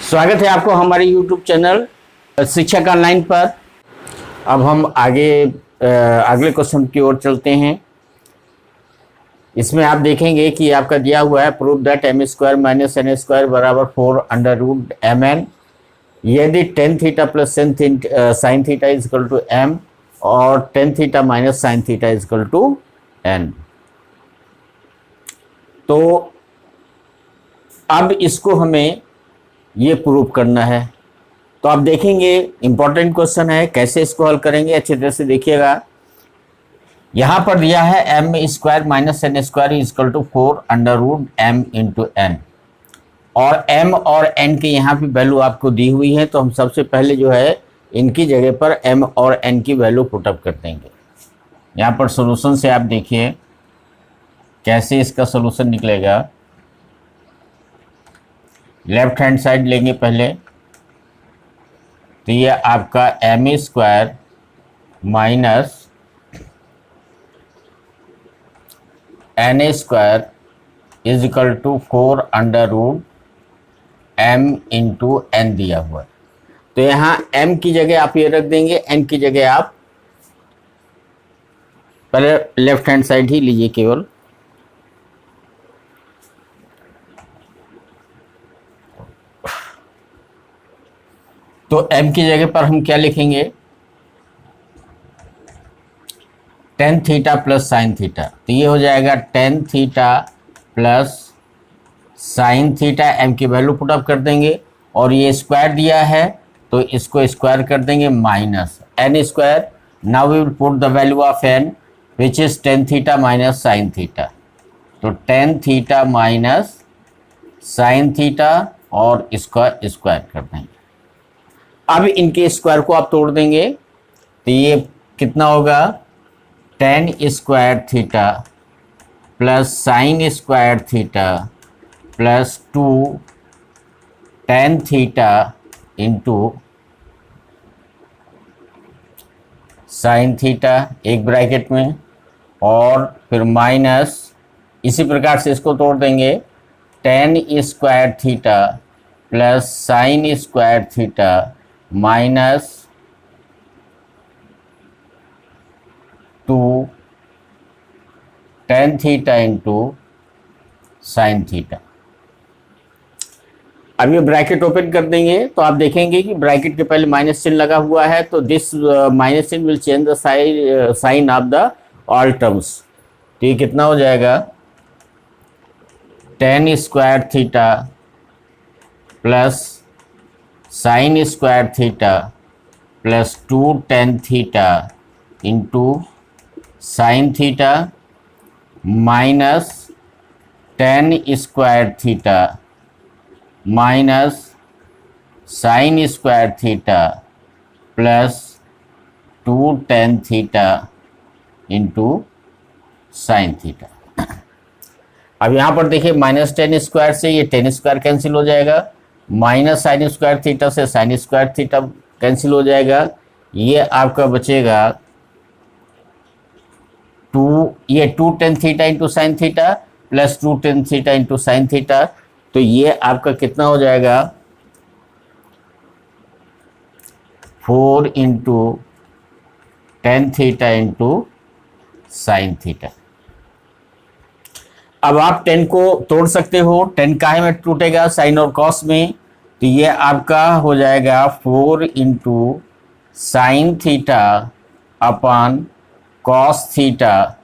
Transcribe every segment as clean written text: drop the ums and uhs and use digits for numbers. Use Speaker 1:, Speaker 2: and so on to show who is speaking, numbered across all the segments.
Speaker 1: स्वागत है आपको हमारे YouTube चैनल शिक्षक ऑनलाइन पर। अब हम अगले क्वेश्चन की ओर चलते हैं। इसमें आप देखेंगे कि आपका दिया हुआ है prove that m square minus N square बराबर 4 अंडर रूट एम एन यदि tan theta plus sign theta is equal to M और tan theta minus sign theta is equal to N. तो अब इसको हमें ये प्रूव करना है। तो आप देखेंगे इंपॉर्टेंट क्वेश्चन है, कैसे इसको हल करेंगे अच्छी तरह से देखिएगा। यहां पर दिया है M square minus N square is equal to 4 under root M into N और m और n की यहाँ पे वैल्यू आपको दी हुई है। तो हम सबसे पहले जो है इनकी जगह पर m और n की वैल्यू पुटअप कर देंगे। यहाँ पर सॉल्यूशन से आप देखिए कैसे इसका सॉल्यूशन निकलेगा। लेफ्ट हैंड साइड लेंगे पहले, तो ये आपका M square minus N square is equal to 4 under root m into N दिया हुआ है। तो यहाँ m की जगह आप ये रख देंगे, n की जगह आप पहले लेफ्ट हैंड साइड ही लीजिए केवल। तो m की जगह पर हम क्या लिखेंगे, ten theta plus sign theta. तो ये हो जाएगा ten theta plus sine theta, m की वैल्यू पुटअप कर देंगे और ये स्क्वायर दिया है तो इसको स्क्वायर कर देंगे minus N square. Now we will put the value of n which is tan theta minus sign theta. तो tan theta minus sign theta और इसका स्क्वायर कर देंगे। अब इनके स्क्वायर को आप तोड़ देंगे तो ये कितना होगा, ten square theta plus sin square theta plus 2 tan theta into sign theta एक ब्रैकेट में और फिर माइनस, इसी प्रकार से इसको तोड़ देंगे, ten square theta plus sin square theta minus 2 tan theta into sign theta. अब ये ब्रैकेट ओपन कर देंगे तो आप देखेंगे कि ब्रैकेट के पहले माइनस चिन्ह लगा हुआ है। तो दिस माइनस चिन्ह will change the sign of the all terms. तो ये कितना हो जाएगा, tan square theta plus sin square theta plus 2 tan theta into sign theta minus tan square theta minus sin square theta plus 2 tan theta into sign theta. अब यहाँ पर देखिए minus tan square से ये टेन स्क्वायर कैंसिल हो जाएगा, minus sin square theta से sign square theta cancel हो जाएगा। ये आपका बचेगा ये 2 tan theta into sine theta plus 2 tan theta into sign theta. तो ये आपका कितना हो जाएगा, 4 into tan theta into sign theta. अब आप 10 को तोड़ सकते हो, 10 काहे में टूटेगा, साइन और कॉस में। तो ये आपका हो जाएगा 4 into sine theta upon cos theta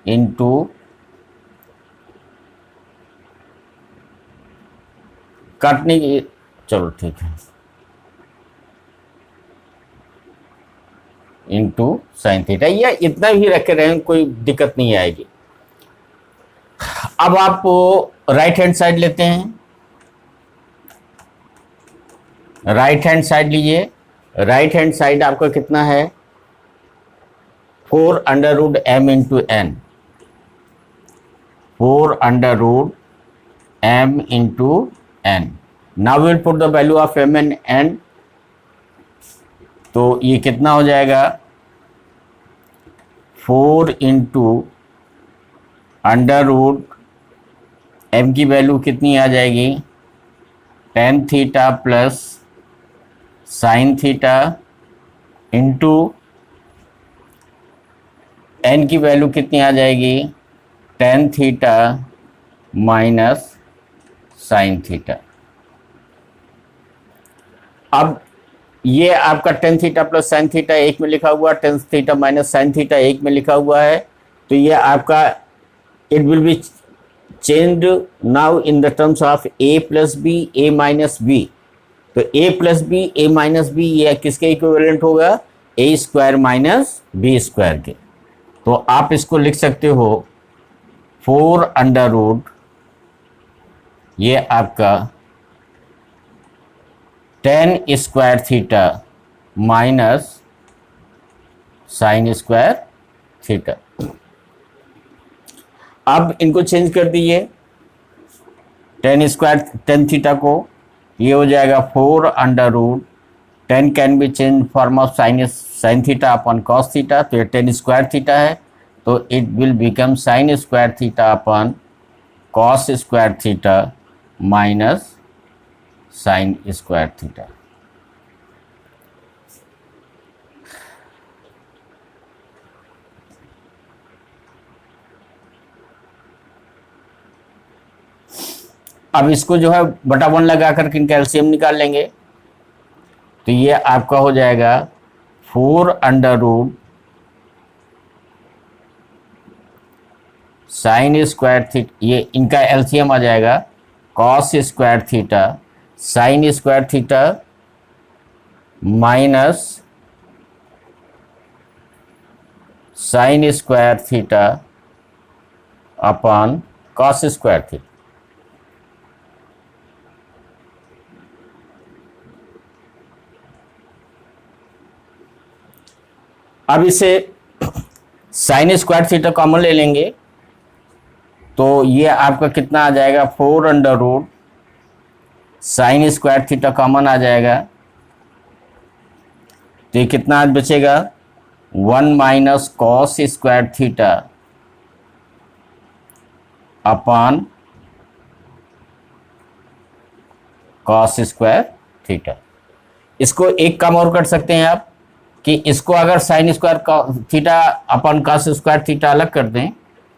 Speaker 1: into काटने की, चलो ठीक है, इंटू साइन थीटा। या इतना भी रखे रहें कोई दिक्कत नहीं आएगी। अब आप राइट हैंड साइड लेते हैं, राइट हैंड साइड लीजिए। राइट हैंड साइड आपका कितना है, 4 under root M into N, 4 under root M into N. Now will put the value of M and N. तो ये कितना हो जाएगा, 4 इंटू अंडर रूट एम की वैल्यू कितनी आ जाएगी, tan theta plus sign theta into N की वैल्यू कितनी आ जाएगी, tan theta minus sign theta. अब ये आपका ten theta plus sign theta एक में लिखा हुआ, tan theta minus sign theta एक में लिखा हुआ है, तो ये आपका it will be changed now in the terms of A plus B A minus B. तो A plus B A minus B ये किसके इक्विवेलेंट होगा, A square minus B square के। तो आप इसको लिख सकते हो 4 अंडर रूट ये आपका ten square theta minus sin square theta. अब इनको चेंज कर दीजिए, टेन थीटा को, ये हो जाएगा 4 under root, tan can be change form of sin theta upon cos theta, तो ये टेन स्क्वायर थीटा है, तो it will become sin square theta upon cos square theta minus sin square theta. अब इसको जो है बटा 1 लगा कर के इनका एलसीएम निकाल लेंगे, तो ये आपका हो जाएगा 4 under root sign square theta, ये इनका एलसीएम आ जाएगा cos square theta sin square theta minus sin square theta upon cos square theta. अब इसे साइन स्क्वायर थीटा कॉमन ले लेंगे, तो ये आपका कितना आ जाएगा 4 under root sign square theta common आ जाएगा, तो ये कितना आज बचेगा 1 minus cos square theta upon cos square theta. इसको एक काम और कर सकते हैं आप कि इसको अगर sine square theta upon cos square theta अलग कर दें,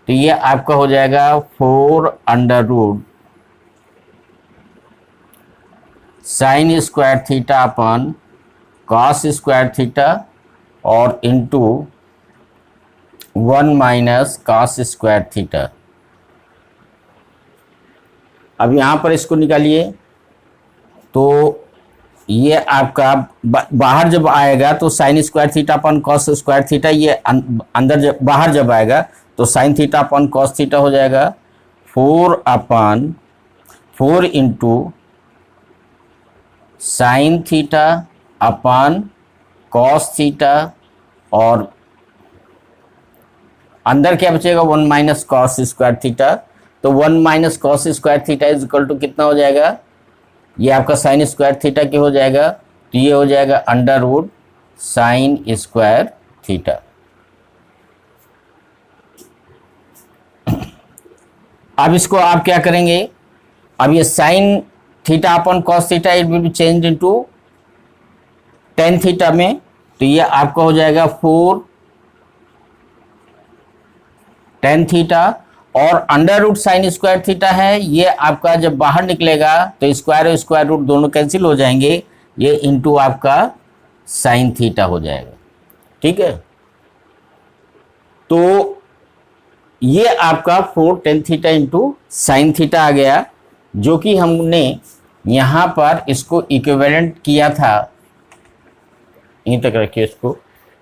Speaker 1: तो ये आपका हो जाएगा 4 under root sign square theta upon cos square theta और into 1 minus cos square theta. अब यहाँ पर इसको निकालिए, तो ये आपका बाहर जब आएगा तो sign square theta upon cos square theta, ये अंदर जब बाहर जब आएगा तो sign theta upon cos theta हो जाएगा 4 into sine theta upon cos theta, और अंदर क्या बचेगा 1 माइनस कॉस स्क्वायर थीटा, तो 1 minus cos square theta is equal to कितना हो जाएगा, ये आपका साइन स्क्वायर थीटा की हो जाएगा, तो ये हो जाएगा under root sign square theta. अब इसको आप क्या करेंगे, अब ये sin theta upon cos theta it will be change into tan theta में, तो ये आपका हो जाएगा 4 टेन थीटा, और under root sign square theta है, ये आपका जब बाहर निकलेगा तो स्क्वायर और स्क्वायर रूट दोनों कैंसिल हो जाएंगे, ये इंटू आपका साइन थीटा हो जाएगा। ठीक है, तो ये आपका 4 tan theta into sign theta आ गया, जो कि हमने यहाँ पर इसको इक्विवेलेंट किया था, यहीं तक रखिए इसको,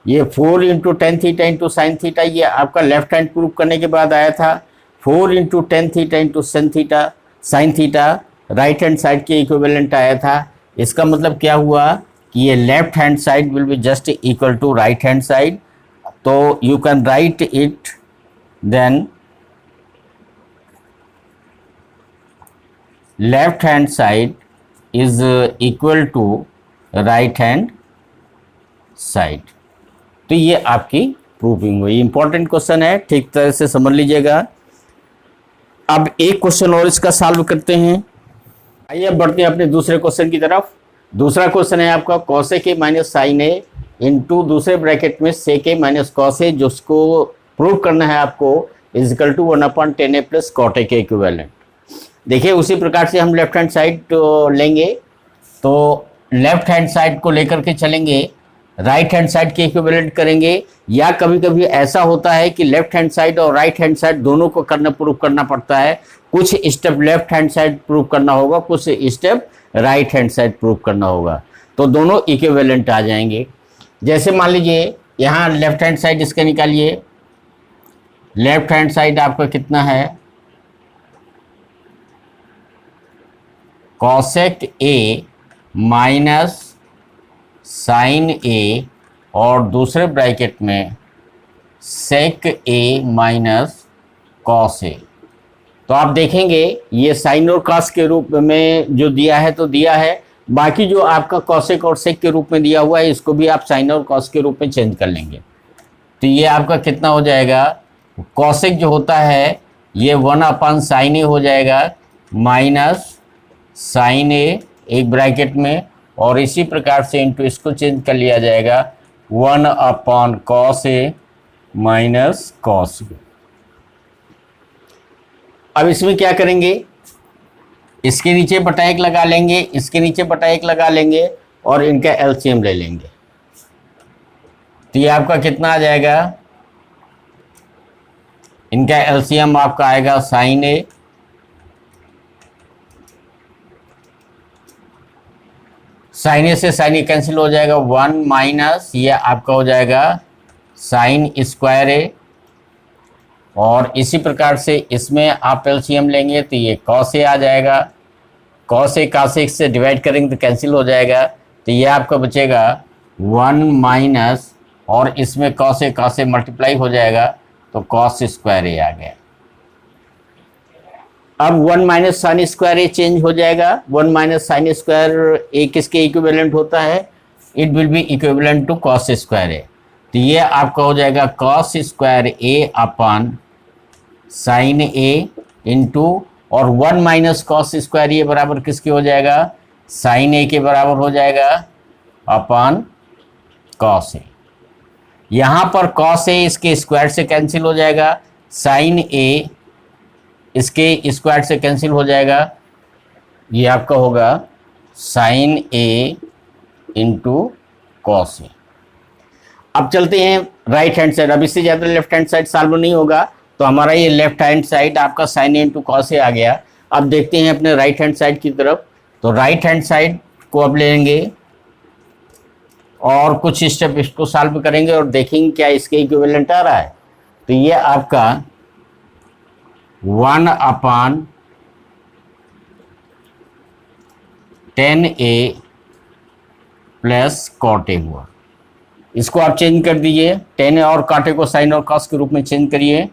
Speaker 1: ये 4 into tan theta into sine theta, ये आपका लेफ्ट हैंड प्रूव करने के बाद आया था 4 into tan theta into sign theta right hand side के इक्विवेलेंट आया था। इसका मतलब क्या हुआ कि ये left hand side will be just equal to right hand side, तो you can write it then left hand side is equal to right hand side. तो ये आपकी प्रूविंग हुई। इंपॉर्टेंट क्वेश्चन है, ठीक तरह से समझ लीजिएगा। अब एक क्वेश्चन और इसका सॉल्व करते हैं। आइए अब बढ़ते हैं अपने दूसरे क्वेश्चन की तरफ। दूसरा क्वेश्चन है आपका cosec A minus sin A into दूसरे ब्रैकेट में सेक ए माइनस कॉस ए, जिसको प्रूव करना है आपको, is equal to 1/10 A plus cot A के इक्विवेलेंट। देखिए उसी प्रकार से हम लेफ्ट हैंड साइड लेंगे, तो लेफ्ट हैंड साइड को लेकर के चलेंगे, राइट हैंड साइड के इक्विवेलेंट करेंगे। या कभी कभी ऐसा होता है कि लेफ्ट हैंड साइड और राइट हैंड साइड दोनों को प्रूव करना पड़ता है। कुछ step left hand side prove करना होगा, कुछ step right hand side prove करना होगा, तो दोनों इक्विवेलेंट आ जाएंगे। जैसे मान लीजिए यहाँ लेफ्ट हैंड साइड इसका निकालिए। लेफ्ट हैंड साइड आपका कितना है, कॉसेक ए माइनस साइन ए और दूसरे ब्रैकेट में सेक ए माइनस कॉस ए। तो आप देखेंगे ये साइन और कॉस के रूप में जो दिया है तो दिया है, बाकी जो आपका कॉसेक और सेक के रूप में दिया हुआ है इसको भी आप साइन और कॉस के रूप में चेंज कर लेंगे। तो ये आपका कितना हो जाएगा, कॉसेक जो होता है ये 1/sin ए हो जाएगा माइनस साइन ए एक ब्रैकेट में, और इसी प्रकार से इंटू इसको चेंज कर लिया जाएगा 1/cos ए माइनस कॉस। अब इसमें क्या करेंगे, इसके नीचे बटा एक लगा लेंगे, इसके नीचे बटा एक लगा लेंगे और इनका एलसीएम ले लेंगे। तो ये आपका कितना आ जाएगा, इनका एलसीएम आपका आएगा साइन ए साइन ए से साइन ए कैंसिल हो जाएगा 1 माइनस ये आपका हो जाएगा साइन स्क्वायर ए, और इसी प्रकार से इसमें आप एलसीएम लेंगे तो ये कॉस ए आ जाएगा। कॉस ए कॉस ए से डिवाइड करेंगे तो कैंसिल हो जाएगा, तो ये आपका बचेगा 1 माइनस और इसमें कॉस ए मल्टीप्लाई हो जाएगा तो कॉस स्क्वायर ए आ गया। अब 1 माइनस साइन स्क्वायर ए चेंज हो जाएगा, 1 माइनस साइन स्क्वायर ए किसके इक्विवेलेंट होता है, it will be equivalent to cos square A. तो ये आपका हो जाएगा cos square A upon sine A into, और 1 माइनस कॉस स्क्वायर ए बराबर किसके हो जाएगा, साइन ए के बराबर हो जाएगा अपन कॉस ए। यहाँ पर कॉस ए इसके स्क्वायर से कैंसिल हो जाएगा, साइन ए इसके स्क्वायर से कैंसिल हो जाएगा, ये आपका होगा साइन ए इंटू कॉस ए। अब चलते हैं राइट हैंड साइड। अब इससे ज़्यादा लेफ्ट हैंड साइड सॉल्व नहीं होगा, तो हमारा ये लेफ्ट हैंड साइड आपका साइन ए इंटू कॉस ए आ गया। अब देखते हैं अपने राइट हैंड साइड की तरफ। तो राइट हैंड साइड को अब लेंगे और कुछ स्टेप इसको सॉल्व करेंगे और देखेंगे क्या इसके इक्विवेलेंट आ रहा है। तो ये आपका 1/10a प्लस कॉट ए हुआ। इसको आप चेंज कर दीजिए, 10 और कॉट ए को साइन और कॉस के रूप में चेंज करिए,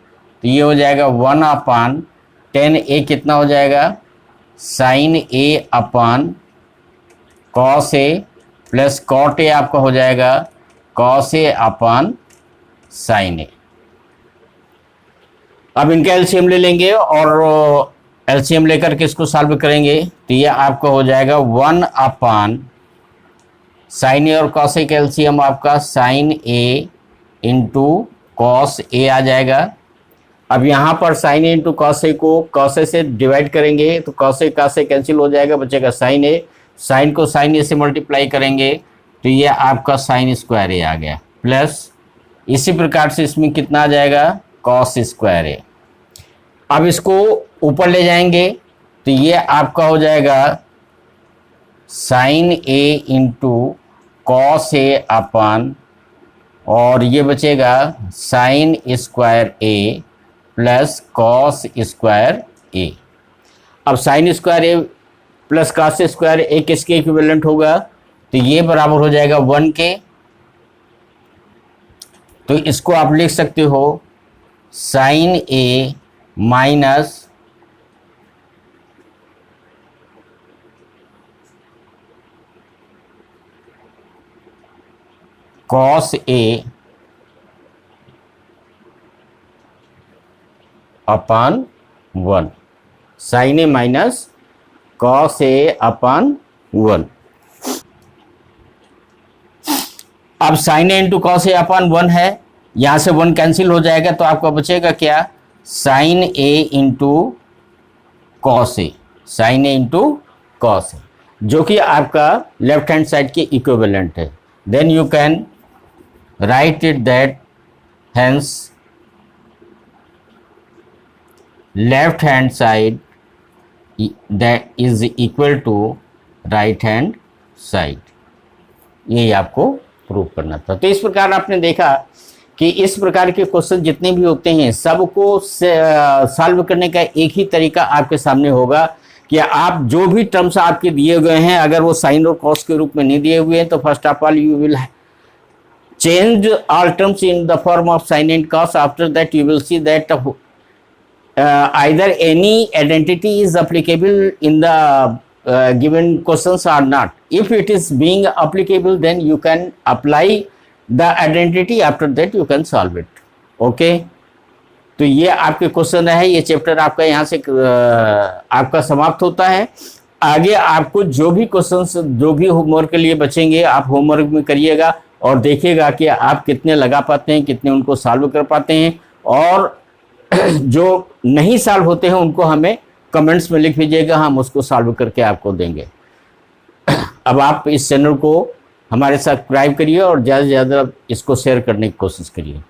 Speaker 1: तो ये हो जाएगा 1/10a कितना हो जाएगा, sin A upon cos A plus cot A आपका हो जाएगा कॉस ए अपन साइन ए। अब इनका एलसीएम ले लेंगे और एलसीएम लेकर के इसको सॉल्व करेंगे, तो ये आपका हो जाएगा 1/, साइन ए और कॉस ए का एलसीएम आपका साइन ए इंटू कॉस ए आ जाएगा। अब यहाँ पर साइन ए इंटू कॉस ए को कॉस ए से डिवाइड करेंगे तो कॉस ए कैंसिल हो जाएगा, बचेगा साइन ए। साइन को साइन ए से मल्टीप्लाई करेंगे तो ये आपका साइन स्क्वायर ए आ गया, प्लस इसी प्रकार से इसमें कितना आ जाएगा, कॉस स्क्वायर ए। अब इसको ऊपर ले जाएंगे तो ये आपका हो जाएगा sin A into cos A अपन, और ये बचेगा साइन स्क्वायर ए प्लस कॉस स्क्वायर ए। अब साइन स्क्वायर ए प्लस कॉस स्क्वायर ए किसके इक्विवेलेंट होगा, तो ये बराबर हो जाएगा 1 के। तो इसको आप लिख सकते हो sin A minus cos A upon 1, sin A minus cos A upon 1। अब sin A into cos A upon 1 है, यहां से 1 कैंसिल हो जाएगा तो आपका बचेगा क्या, sin A into cos A, sin A into cos A, जो कि आपका लेफ्ट हैंड साइड के इक्विवेलेंट है। Then you can write it that hence left hand side that is equal to right hand side. यही आपको prove करना था। तो इस प्रकार आपने देखा कि इस प्रकार के क्वेश्चन जितने भी होते हैं सबको सॉल्व करने का एक ही तरीका आपके सामने होगा कि आप जो भी टर्म्स आपके दिए गए हैं, अगर वो साइन और कॉस के रूप में नहीं दिए हुए हैं तो first of all you will change all terms in the form of sign and cos. After that you will see that either any identity is applicable in the given questions or not. If it is being applicable, then you can apply the identity, after that you can solve it. Okay, तो ये आपके question है, ये chapter आपका यहाँ से आपका समाप्त होता है। आगे आपको जो भी क्वेश्चंस जो भी होमवर्क के लिए बचेंगे आप होमवर्क में करिएगा और देखिएगा कि आप कितने लगा पाते हैं, कितने उनको सॉल्व कर पाते हैं, और जो नहीं सॉल्व होते हैं उनको हमें कमेंट्स में लिख दीजिएगा, हम उसको सॉल्व करके आपको देंगे। अब आप इस चैनल को हमारे साथ सब्सक्राइब करिए और ज़्यादा से ज़्यादा इसको शेयर करने की कोशिश करिए।